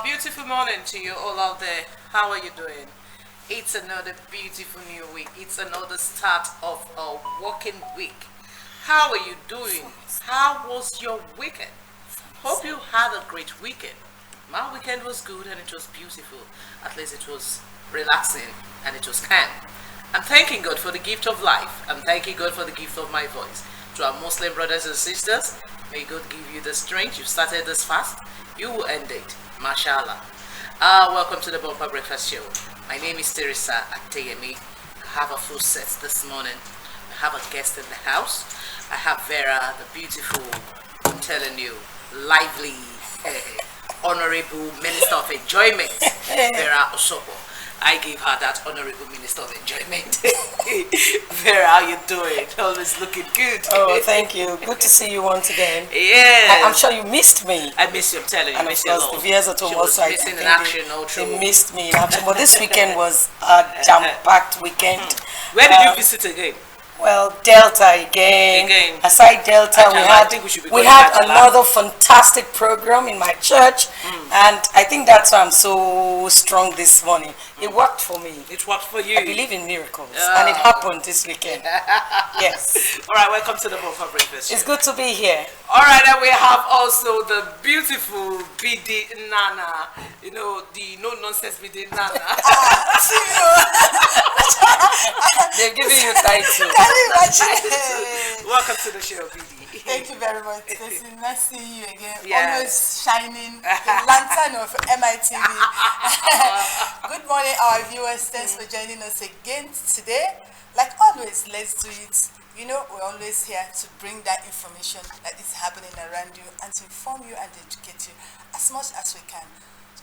Beautiful morning to you all out there. How are you doing? It's another beautiful new week. It's another start of a working week. How are you doing? How was your weekend? Hope you had a great weekend. My weekend was good and it was beautiful. At least it was relaxing and it was calm. I'm thanking God for the gift of life. I'm thanking God for the gift of my voice. To our Muslim brothers and sisters, may God give you the strength. You've started this fast, you will end it. Mashallah. Welcome to the Bumper Breakfast Show. My name is Teresa Ateyemi. I have a full set this morning. I have a guest in the house. I have Vera, the beautiful, I'm telling you, lively, honorable Minister of Enjoyment, Vera Osopo. I gave her that honorable Minister of Enjoyment. Vera, how you doing? Always looking good. Oh, thank you. Good to see you once again. Yeah. I'm sure you missed me. I miss you, I'm telling you. And I of miss you a course, lot. the viewers at home also, I missing think in action, all true. they missed me in action. But this weekend was a jam-packed weekend. Where did you visit again? Well, Delta again. Aside Delta, we had another fantastic program in my church, and I think that's why I'm so strong this morning. It worked for me. It worked for you. I believe in miracles, and it happened this weekend. Yes. All right, welcome to the Bumper Breakfast. It's good to be here. All right, and we have also the beautiful BD Nana. You know, the no-nonsense BD Nana. They're giving you title. Welcome to the show, BD. Thank you very much. It's nice to see you again. Yes. Always shining, the lantern of MITV. Good morning, our viewers. Thanks for joining us again today. Like always, let's do it. You know, we're always here to bring that information that is happening around you and to inform you and educate you as much as we can.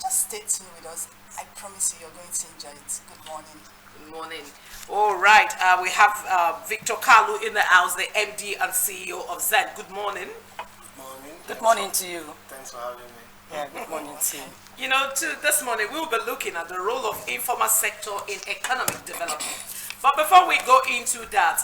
Just stay tuned with us. I promise you, you're going to enjoy it. Good morning. Good morning. All right, we have Victor Kalu in the house, the MD and CEO of Zend. Good morning. Good morning. Good morning to you. Thanks for having me. Yeah, good morning to you. You know, this morning we'll be looking at the role of informal sector in economic development. But before we go into that,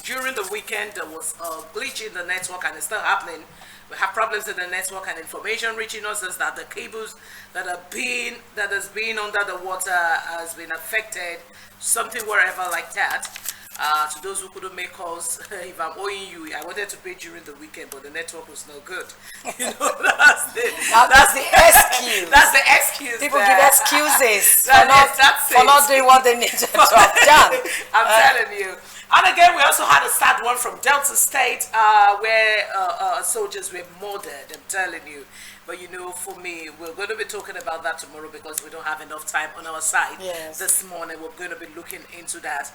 during the weekend there was a glitch in the network and it's still happening. We have problems in the network and information reaching us is that the cables that has been under the water has been affected, something wherever like that. To those who couldn't make calls, if I'm owing you, I wanted to pay during the weekend, but the network was no good. You know, that's the excuse. That's the excuse. People give excuses for not doing what they need to have done. I'm telling you. And again, we also had a sad one from Delta State where soldiers were murdered, I'm telling you. But you know, for me, we're going to be talking about that tomorrow because we don't have enough time on our side. Yes. This morning, we're going to be looking into that.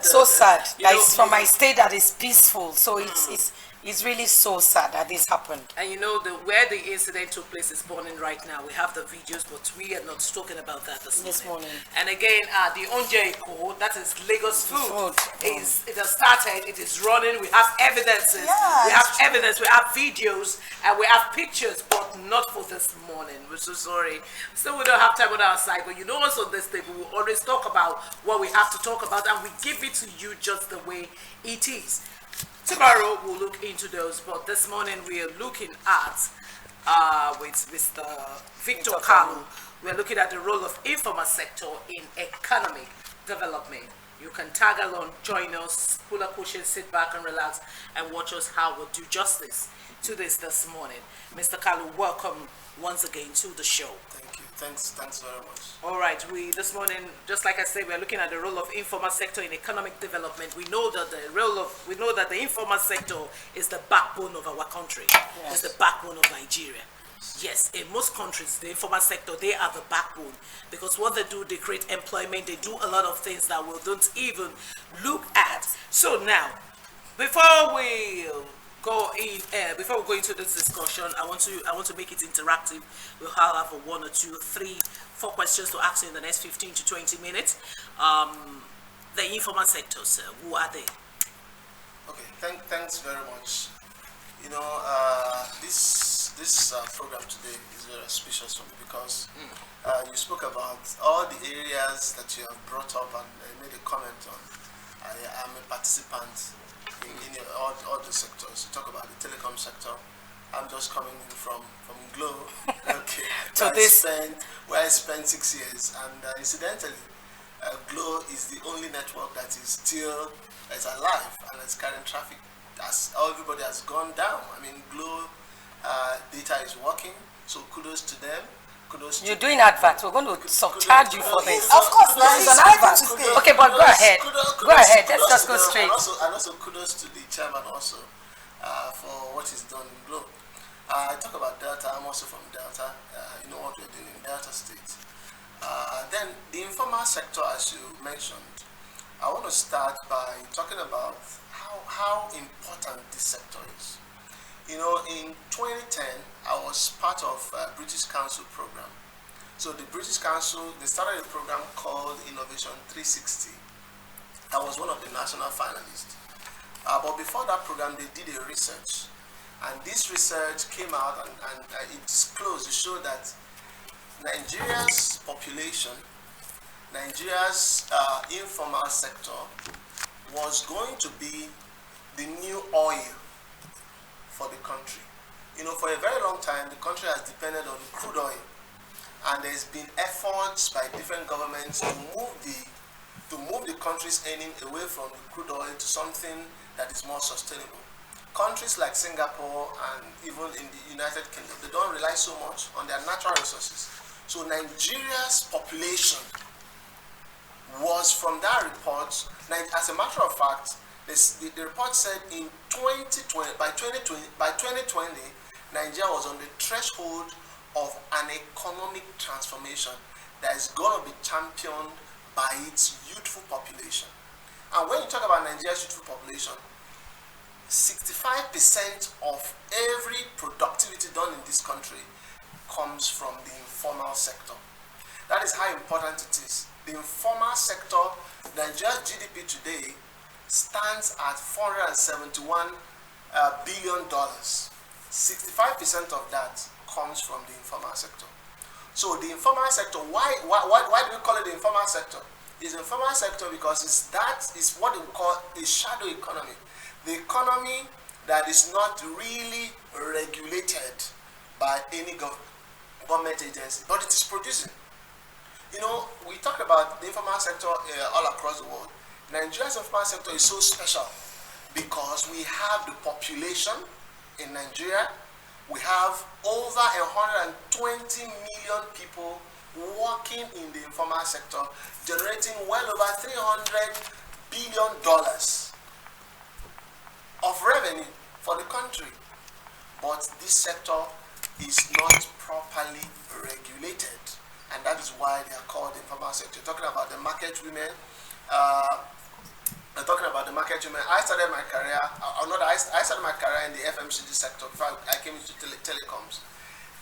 So sad. It's from my state that is peaceful. So it's really so sad that this happened. And you know, where the incident took place is burning right now. We have the videos, but we are not talking about that this morning. And again, the Onje code, that is Lagos food, it has started, it is running. We have evidences, we have evidence, we have videos, and we have pictures, but not for this morning. We're so sorry. Still, we don't have time on our side, but you know, also this thing, we will always talk about what we have to talk about, and we give it to you just the way it is. Tomorrow we'll look into those, but this morning we are looking at with Mr. Victor Kalu. We're looking at the role of informal sector in economic development. You can tag along, join us, pull a cushion, sit back and relax, and watch us how we'll do justice to this morning. Mr. Kalu, welcome once again to the show. Thank you. Thanks very much. All right, this morning, just like I said, we're looking at the role of informal sector in economic development. We know that the informal sector is the backbone of our country. Yes. It's the backbone of Nigeria. Yes, in most countries, the informal sector, they are the backbone because what they do, they create employment. They do a lot of things that we don't even look at. So now, before we go into this discussion, I want to make it interactive. We'll have 1 or 2 or 3, 4 questions to ask you in the next 15 to 20 minutes. The informal sectors, who are they? Okay, thanks very much. You know, this program today is very auspicious for me because you spoke about all the areas that you have brought up and made a comment on. I am a participant in all the sectors. You talk about the telecom sector, I'm just coming in from Glow, okay, So where I spent 6 years, and incidentally, Glow is the only network that is still is alive and is carrying traffic. As everybody has gone down. I mean, Glow data is working, so kudos to them. Kudos you're to doing adverts. We're going to subcharge you for this. Of course, now It's it's an ready advert. to stay. Okay, but go ahead. Go ahead. Let's just go to them, straight. and also kudos to the chairman also for what he's done in Glow. I talk about Delta. I'm also from Delta. You know what we're doing in Delta State. Then the informal sector, as you mentioned, I want to start by talking about how important this sector is. You know, in 2010, I was part of British Council program. So the British Council, they started a program called Innovation 360. I was one of the national finalists. But before that program, they did a research. And this research came out and it disclosed, it showed that Nigeria's population, Nigeria's informal sector was going to be the new oil for the country. You know, for a very long time, the country has depended on crude oil, and there's been efforts by different governments to move the country's earning away from the crude oil to something that is more sustainable. Countries like Singapore and even in the United Kingdom, they don't rely so much on their natural resources. So Nigeria's population was, from that report, as a matter of fact, the report said in 2020, by 2020, Nigeria was on the threshold of an economic transformation that is going to be championed by its youthful population. And when you talk about Nigeria's youthful population, 65% of every productivity done in this country comes from the informal sector. That is how important it is. The informal sector, Nigeria's GDP today stands at $471 billion. 65% of that comes from the informal sector. So the informal sector, why do we call it the informal sector? It's the informal sector because it's what we call a shadow economy. The economy that is not really regulated by any government agency, but it is producing. You know, we talk about the informal sector all across the world. Nigeria's informal sector is so special because we have the population in Nigeria. We have over 120 million people working in the informal sector, generating well over $300 billion of revenue for the country. But this sector is not properly regulated, and that is why they are called the informal sector. Talking about the market women, I started my career, I started my career in the FMCG sector before I came into telecoms.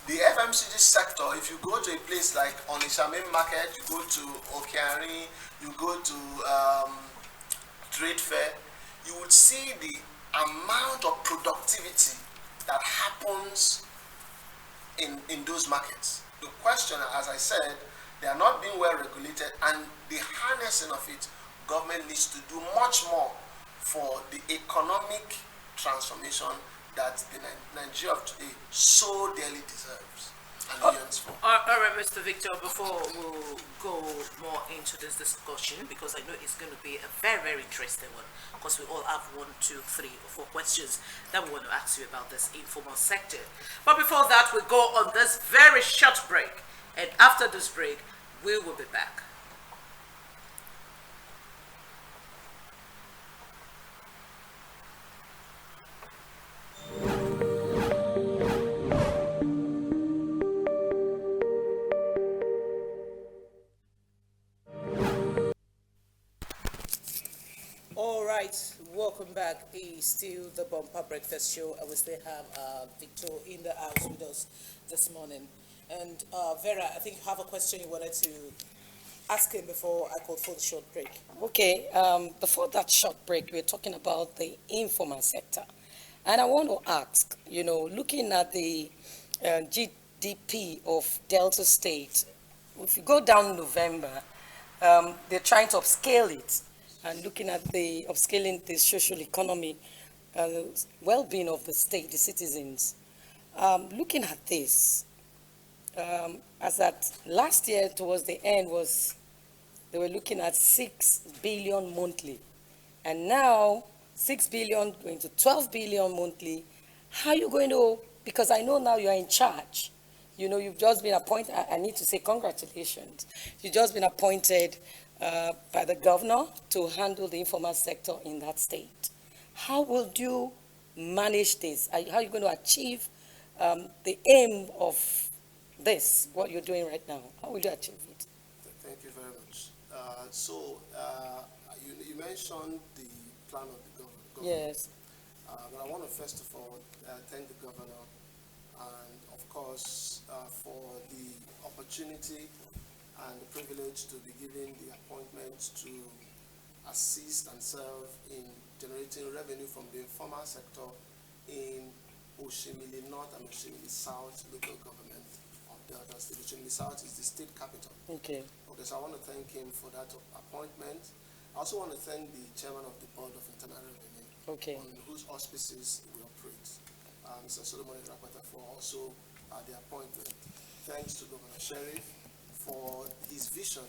The FMCG sector, if you go to a place like Onitsha Main Market, you go to Okeari, you go to Trade Fair, you would see the amount of productivity that happens in those markets. The question, as I said, they are not being well regulated, and the harnessing of it, government needs to do much more for the economic transformation that the Nigeria of today so dearly deserves and yearns for. All right, Mr. Victor, before we'll go more into this discussion, because I know it's going to be a very, very interesting one, because we all have 1, 2, 3, or 4 questions that we want to ask you about this informal sector. But before that, we'll go on this very short break, and after this break, we will be back. Welcome back. It's still the Bumper Breakfast Show, and we still have Victor in the house with us this morning. And Vera, I think you have a question you wanted to ask him before I called for the short break. Okay, before that short break, we're talking about the informal sector. And I want to ask, looking at the GDP of Delta State, if you go down November, they're trying to upscale it. And looking at the upscaling the social economy, well-being of the state, the citizens. Looking at this, as at last year towards the end they were looking at 6 billion monthly, and now 6 billion going to 12 billion monthly. How are you going to, because I know now you are in charge. You've just been appointed. I need to say congratulations. You've just been appointed by the governor to handle the informal sector in that state. How will you manage this? How are you going to achieve the aim of this, what you're doing right now? How will you achieve it? Thank you very much. You mentioned the plan of the government. Yes. But I want to first of all thank the governor and of course for the opportunity and the privilege to be given the appointment to assist and serve in generating revenue from the informal sector in Oshimili North and Oshimili South local government of Delta State. Oshimili South is the state capital. Okay. So I want to thank him for that appointment. I also want to thank the chairman of the Board of Internal Revenue, Okay. on whose auspices we operate, Mr. Solomon Rapata, for also the appointment. Thanks to Governor Sheriff for his vision.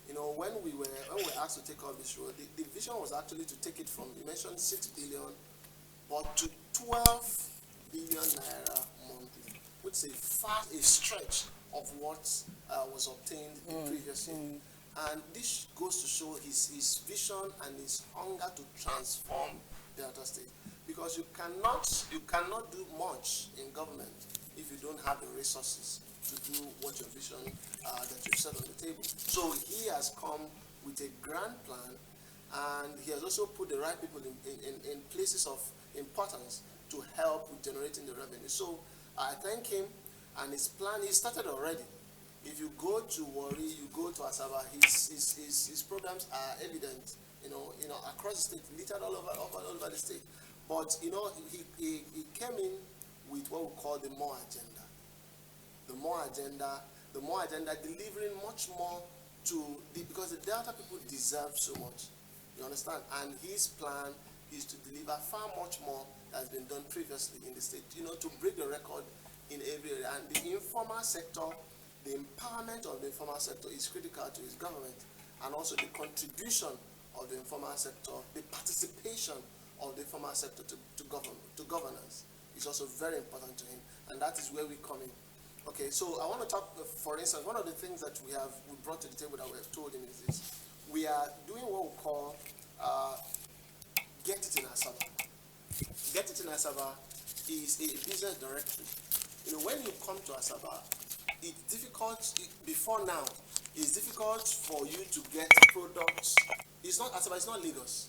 When we were asked to take on this role, the vision was actually to take it from, you mentioned 6 billion, but to 12 billion naira monthly, which is a stretch of what was obtained the previous year. And this goes to show his vision and his hunger to transform Delta State. Because you cannot do much in government if you don't have the resources to do what your vision that you've set on the table. So he has come with a grand plan, and he has also put the right people in places of importance to help with generating the revenue. So I thank him, and his plan, he started already. If you go to Warri, you go to Asaba, his programs are evident, across the state, littered all over the state. But he came in with what we call the more agenda. The more agenda, delivering much more because the Delta people deserve so much. You understand? And his plan is to deliver far much more than has been done previously in the state, to break the record in every area. And the informal sector, the empowerment of the informal sector is critical to his government, and also the contribution of the informal sector, the participation of the informal sector to governance is also very important to him, and that is where we come in. Okay, so I want to talk, for instance, one of the things that we brought to the table that we have told him is this: we are doing what we call Get It in Asaba. Get It in Asaba is a business directory. When you come to Asaba, it's difficult, before now, it's difficult for you to get products. It's not Asaba, it's not Lagos,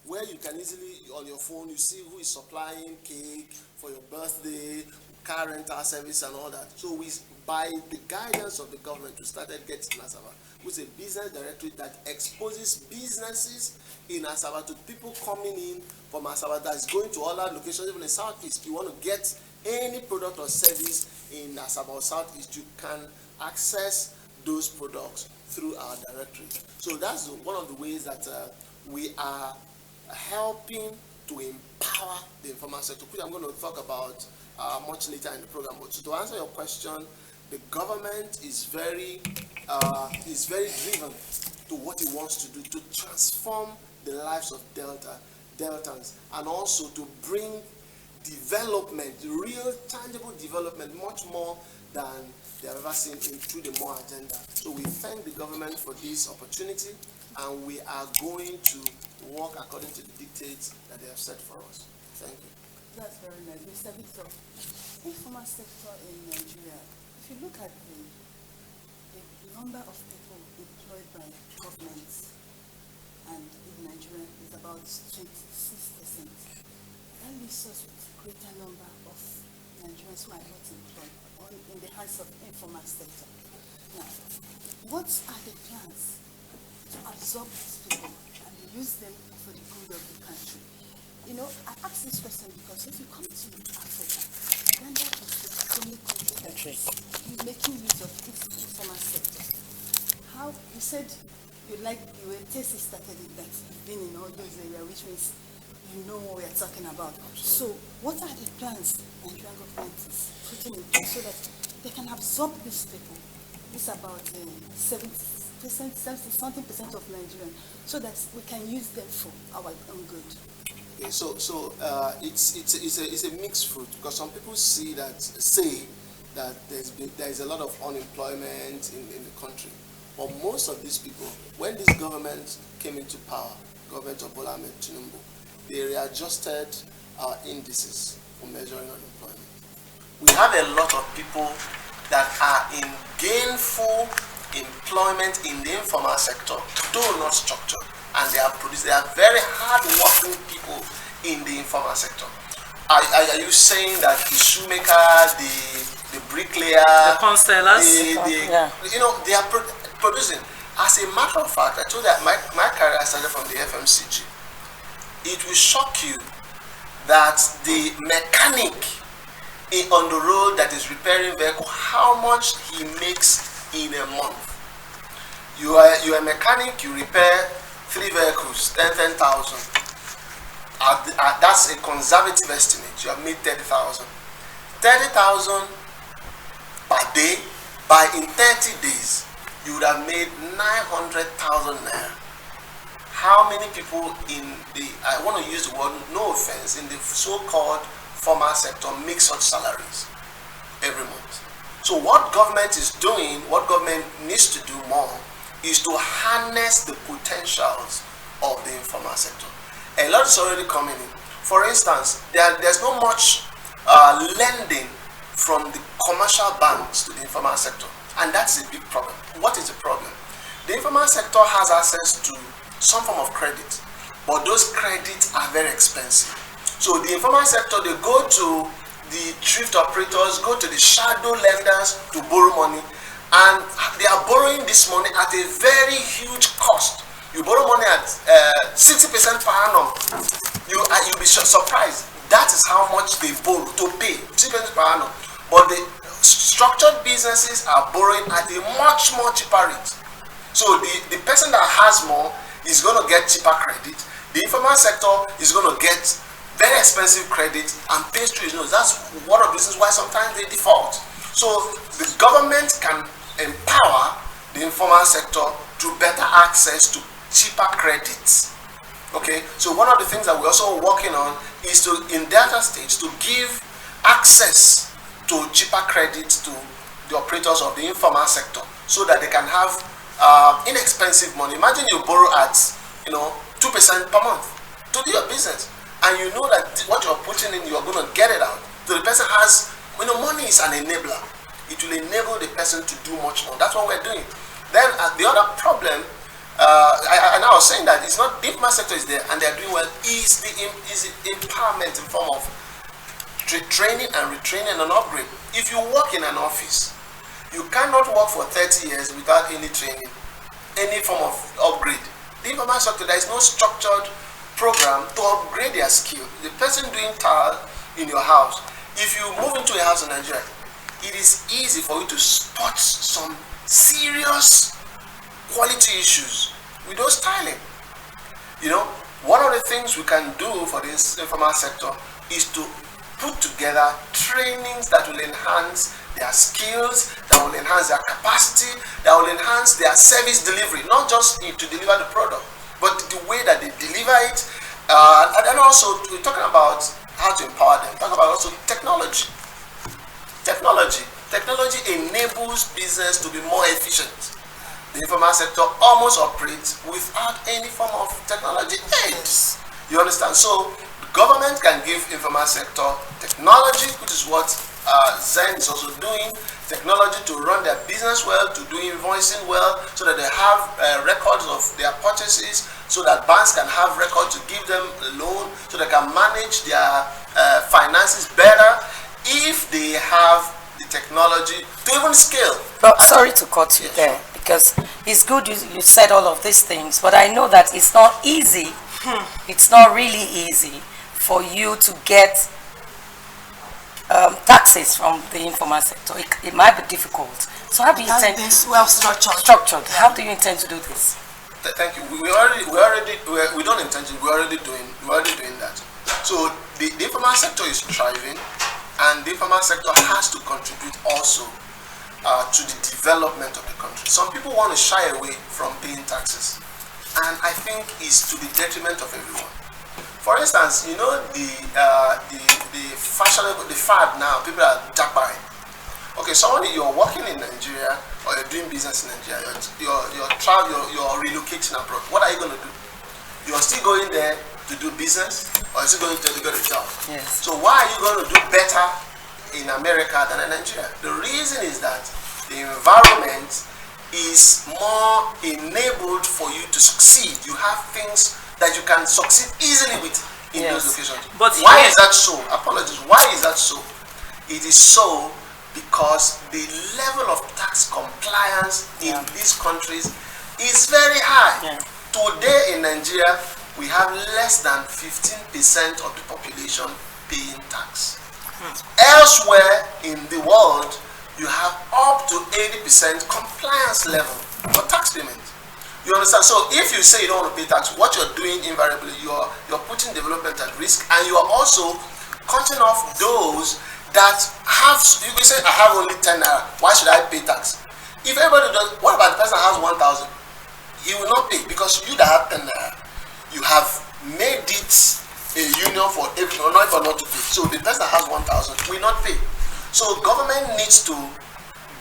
where you can easily, on your phone, you see who is supplying cake for your birthday, car rental service and all that. So by the guidance of the government, we started Get It in Asaba, which is a business directory that exposes businesses in Asaba to people coming in from Asaba that is going to other locations, even in Southeast. You want to get any product or service in Asaba or Southeast, you can access those products through our directory. So that's one of the ways that we are helping to empower the informal sector, which I'm going to talk about much later in the program. But to answer your question, the government is very driven to what it wants to do to transform the lives of Deltans, and also to bring development, real tangible development, much more than they have ever seen through the more agenda. So we thank the government for this opportunity, and we are going to work according to the dictates that they have set for us. Thank you. That's very nice. Mr. Victor, informal sector in Nigeria, if you look at the number of people employed by governments and in Nigeria is about 26%. That leaves us with a greater number of Nigerians who are not employed in the hands of informal sector. Now, what are the plans to absorb these people and use them for the good of the country? I ask this question because if you come to Africa, Uganda is the only country that is making use of this informal sector. How, you said you were tasty started it, that you've been in all those areas, which means you know what we are talking about. So what are the plans Nigerian government is putting in place so that they can absorb these people? It's about 70%, 70-something% of Nigerians, so that we can use them for our own good. Okay, so it's a mixed fruit, because some people say that there is a lot of unemployment in the country, but most of these people, when this government came into power, government of Bola Ahmed Tinubu, they readjusted our indices for measuring unemployment. We have a lot of people that are in gainful employment in the informal sector, though not structured, and they are very hard-working people in the informal sector. Are you saying that the shoemaker, the bricklayer, the constellars, they are producing? As a matter of fact, I told you that my career started from the FMCG. It will shock you that the mechanic on the road that is repairing vehicle, how much he makes in a month. You are a mechanic, you repair 3 vehicles, 10,000. That's a conservative estimate. You have made 30,000. 30,000 per day. In 30 days, you would have made 900,000 naira. How many people in the, I want to use the word, no offense, in the so-called formal sector make such salaries every month? So what government is doing, what government needs to do more, is to harness the potentials of the informal sector. A lot is already coming in. For instance, there's not much lending from the commercial banks to the informal sector, and that's a big problem. What is the problem? The informal sector has access to some form of credit, but those credits are very expensive. So the informal sector, they go to the thrift operators, go to the shadow lenders to borrow money, and they are borrowing this money at a very huge cost. You borrow money at 60% per annum. You'll be surprised. That is how much they borrow to pay, 60% per annum. But the structured businesses are borrowing at a much more cheaper rate. So the person that has more is going to get cheaper credit. The informal sector is going to get very expensive credit and pay through his nose. That's one of the reasons why sometimes they default. So the government can empower the informal sector to better access to cheaper credits. Okay, so one of the things that we're also working on is to, in Delta states, to give access to cheaper credits to the operators of the informal sector, so that they can have inexpensive money. Imagine you borrow at 2% per month to do your business, and you know that what you're putting in, you're going to get it out. So the person has, money is an enabler. It will enable the person to do much more. That's what we're doing. Then the other problem, and I was saying that it's not the informal sector is there and they're doing well, is the empowerment in form of training and retraining and upgrade. If you work in an office, you cannot work for 30 years without any training, any form of upgrade. The informal sector, there is no structured program to upgrade their skill. The person doing tile in your house, if you move into a house in Nigeria, it is easy for you to spot some serious quality issues with those tiling. One of the things we can do for this informal sector is to put together trainings that will enhance their skills, that will enhance their capacity, that will enhance their service delivery, not just to deliver the product, but the way that they deliver it. And then also, we're talking about how to empower them. Talk about also technology. Technology enables business to be more efficient. The informal sector almost operates without any form of technology aids. You understand? So the government can give informal sector technology, which is what Zend is also doing. Technology to run their business well, to do invoicing well, so that they have records of their purchases, so that banks can have records to give them a loan, so they can manage their finances better if they have the technology to even scale. But sorry to cut you there, because it's good you said all of these things, but I know that it's not easy. It's not really easy for you to get taxes from the informal sector. It might be difficult. So how do you intend? This well structured. How do you intend to do this? Thank you. We don't intentionally. We're already doing that. So the informal sector is thriving, and the informal sector has to contribute also to the development of the country. Some people want to shy away from paying taxes, and I think it's to the detriment of everyone. For instance, you know the fad now, people are jackbuying. Okay, you're working in Nigeria or you're doing business in Nigeria, you're relocating abroad. What are you going to do? You're still going there to do business, or you're still going to get a job? Yes. So why are you going to do better in America than in Nigeria? The reason is that the environment is more enabled for you to succeed. You have things that you can succeed easily with in those locations. But why is that so? Apologies. Why is that so? It is so because the level of tax compliance in these countries is very high. Yeah. Today in Nigeria, we have less than 15% of the population paying tax. Elsewhere in the world, you have up to 80% compliance level for tax payment. You understand? So if you say you don't want to pay tax, what you're doing invariably, you're putting development at risk, and you are also cutting off those that have. You can say, I have only 10 naira. Why should I pay tax? If everybody does, what about the person that has 1,000? He will not pay, because you that have 10 naira, you have made it a union for everyone, not for not to pay. So the person that has 1,000 will not pay. So government needs to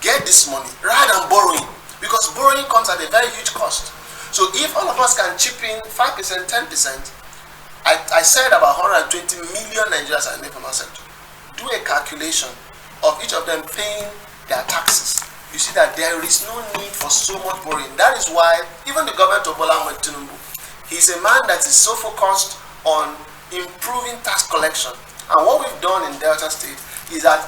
get this money rather than borrowing, because borrowing comes at a very huge cost. So if all of us can chip in 5%, 10%, I said about 120 million Nigerians are in the informal sector. Do a calculation of each of them paying their taxes. You see that there is no need for so much borrowing. That is why even the government of Bola Ahmed Tinubu, he's a man that is so focused on improving tax collection. And what we've done in Delta State is that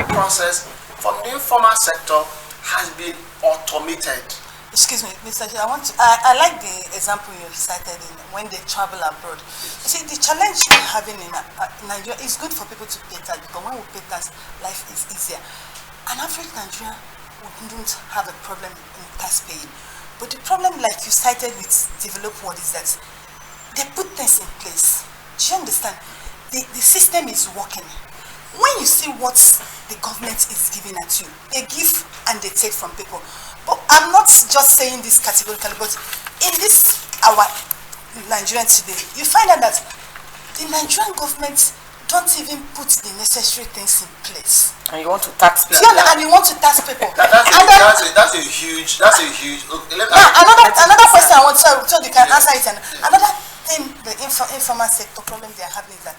process from the informal sector has been automated. Excuse me, Mr. J, I like the example you cited in when they travel abroad. You see, the challenge we're having in Nigeria is good for people to pay tax, because when we pay tax, life is easier. An average Nigerian wouldn't have a problem in tax paying. But the problem, like you cited with developed world, is that they put things in place. Do you understand? The system is working. When you see what the government is giving at you, they give and they take from people. But I'm not just saying this categorically, but in this our Nigerian today, you find out that the Nigerian government don't even put the necessary things in place. And you want to tax people. And you want to tax people. That's a huge. Another question I want to so you can answer it. And another thing, the informal sector problem they are having is that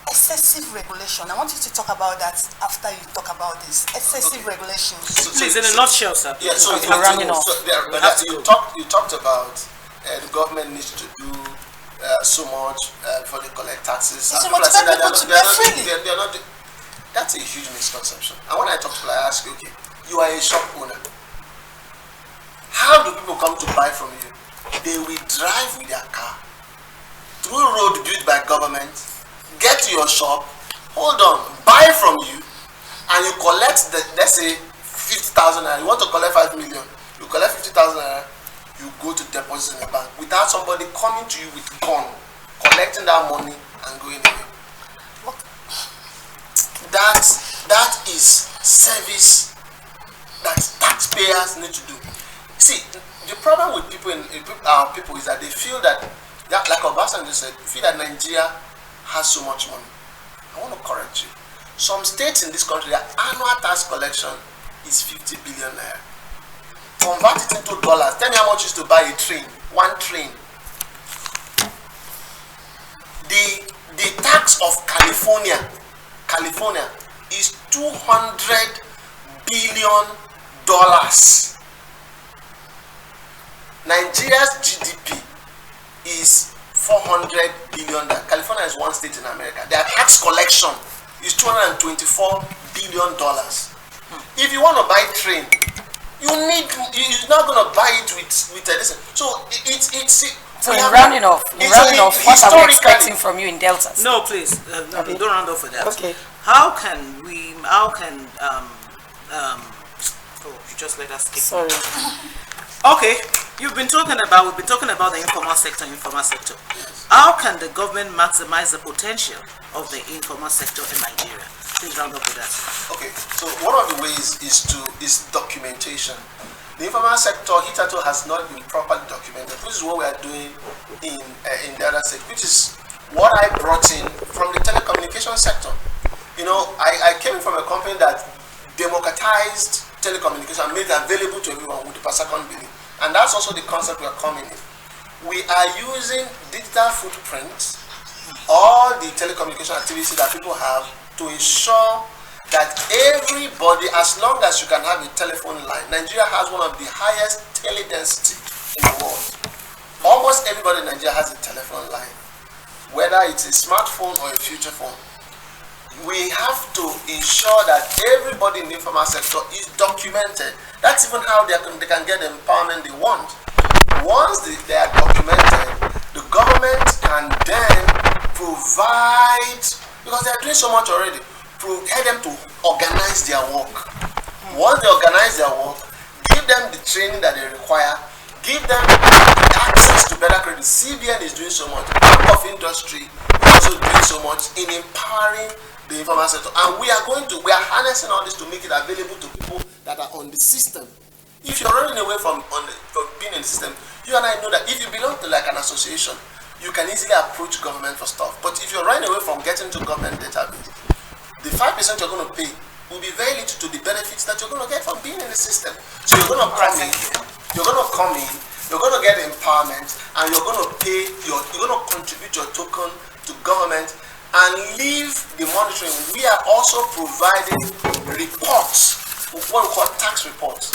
excessive regulation. I want you to talk about that after you talk about this. Excessive regulation. Please, in a nutshell, sir. Yeah, so you talked about the government needs to do so much before they collect taxes. So much people to pay freely. That's a huge misconception. And when I talk to people, I ask you, okay, you are a shop owner. How do people come to buy from you? They will drive with their car through a road built by government, get to your shop, hold on, buy from you, and you collect let's say 50,000 naira. You want to collect 5 million, you collect 50,000 naira, you go to deposit in the bank without somebody coming to you with gun, collecting that money and going away. That is service that taxpayers need to do. See, the problem with people is that they feel that like Obasanjo said, you feel that Nigeria has so much money. I want to correct you. Some states in this country, their annual tax collection is 50 billion naira. Convert it into dollars. Tell me how much is to buy a train, one train. The tax of California is $200 billion. Nigeria's GDP is $400 billion. California is one state in America. Their tax collection is $224 billion. If you want to buy train, you're not going to buy it with a listen. So So in rounding off, what are we expecting from you in Delta? No, please, don't round off for that. Okay. You just let us skip. Sorry. Okay, we've been talking about the informal sector. How can the government maximize the potential of the informal sector in Nigeria? Please round up with that. Okay, so one of the ways is documentation. The informal sector hitherto has not been properly documented, which is what we are doing in the other sector, which is what I brought in from the telecommunication sector. You know, I came from a company that democratized telecommunication, made it available to everyone with the per second billing. And that's also the concept we are coming in. We are using digital footprints, all the telecommunication activity that people have, to ensure that everybody, as long as you can have a telephone line, Nigeria has one of the highest tele density in the world. Almost everybody in Nigeria has a telephone line, whether it's a smartphone or a future phone. We have to ensure that everybody in the informal sector is documented. That's even how they can get the empowerment they want. Once they are documented, the government can then provide, because they are doing so much already, help them to organize their work. Once they organize their work, give them the training that they require, give them access to better credit. CBN is doing so much. Bank of Industry is also doing so much in empowering the informal sector, and we are harnessing all this to make it available to people that are on the system. If you're running away from being in the system, you and I know that if you belong to like an association, you can easily approach government for stuff. But if you're running away from getting to government database, the 5% you're going to pay will be very little to the benefits that you're going to get from being in the system. So you're going to come in, you're going to get empowerment, and you're going to contribute your token to government and leave the monitoring. We are also providing reports, what we call tax reports,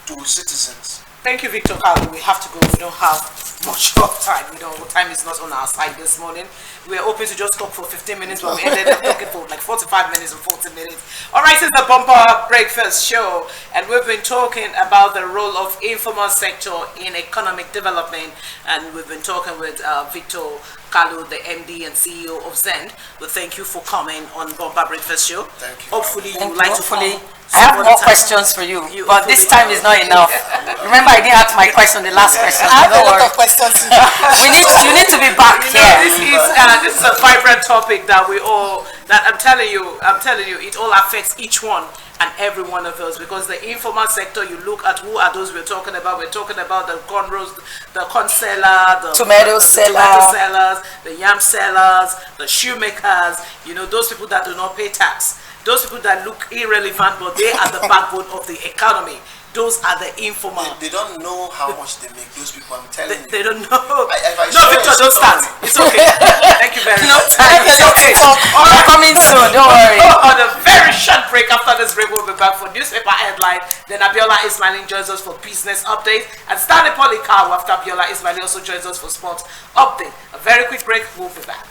to citizens. Thank you, Victor Kalu. We have to go. We don't have much of time. Time is not on our side this morning. We are open to just talk for 15 minutes, but we ended up talking for like 45 minutes or 40 minutes. All right, it's the Bumper Breakfast Show, and we've been talking about the role of informal sector in economic development, and we've been talking with Victor Kalu, the MD and CEO of Zend. Well, thank you for coming on Bumper Breakfast Show. Thank you. Hopefully, you would like to come. I have more questions for you, but this time is not enough. Remember, I didn't ask my question the last question. I have a lot of questions. You need to be back here. This is a vibrant topic that I'm telling you, it all affects each one and every one of us, because the informal sector, you look at who are those we're talking about. We're talking about the corn roast, the corn seller, the tomato sellers, the yam sellers, the shoemakers, those people that do not pay tax. Those people that look irrelevant, but they are the backbone of the economy. Those are the informal. They don't know how much they make, those people, I'm telling you. They don't know. No, Victor, don't start. It's okay. Thank you very much. It's okay. We're coming soon, don't worry. On a very short break, after this break, we'll be back for newspaper headline. Then Abiola Ismaili joins us for business update. And Stanley Polycarp, after Abiola Ismaili, also joins us for sports update. A very quick break, we'll be back.